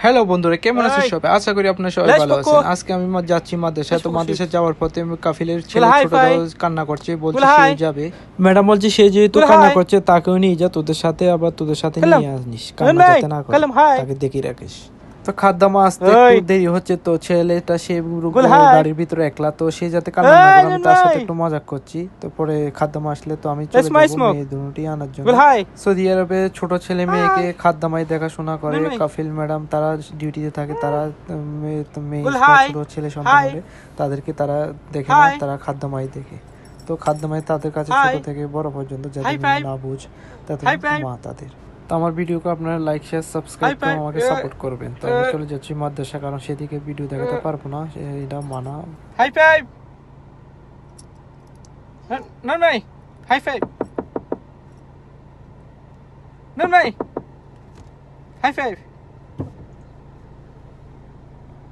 Hello বন্ধুরা, কেমন আছেন সবাই? আশা করি আপনারা সবাই ভালো আছেন। আজকে আমি যাচ্ছি মাদ্রাসায়। তো মাদ্রাসায় যাওয়ার পথে কাফিলের ছেলে ছোট কান্না করছে, বলছে সে যাবে। ম্যাডাম বলছে সে যেহেতু কান্না করছে তাকেও নিয়ে যা, তোদের সাথে আবার তোদের সাথে নিয়ে আসনিস, কান্না যাতে না করে, তাকে দেখি রাখিস। তো খাদ্দামা আসতে একটু দেরি হচ্ছে, তো ছেলেটা সে গাড়ির ভিতরে একলা, তো সে যাতে কান্না না করে আমি তার সাথে একটু মজা করছি। তো পরে খাদ্দামা আসলে তো আমি চলে যাবো মেয়ে দুটি আনার জন্য। সৌদি আরবে ছোট ছেলে মেয়েকে খাদ্দামাই দেখাশোনা করে, কাফিল ম্যাডাম তারা ডিউটিতে থাকে, তারা মেয়ে ছোট ছেলে সন্তান হলে তাদেরকে তারা দেখে না, তারা খাদ্দামাই দেখে। তো খাদ্দামাই তাদের কাছে ছোট থেকে বড় পর্যন্ত যাদের না বুঝ তাদের মা তাদের। তো আমার ভিডিওকে আপনারা লাইক শেয়ার সাবস্ক্রাইব করে আমাকে সাপোর্ট করবেন। তো আমি চলে যাচ্ছি মাদ্রাসা, কারণ সেদিকে ভিডিও দেখাতে পারবো না, এটা মানা। হাই ফাইভ নন ভাই, হাই ফাইভ নন ভাই, হাই ফাইভ।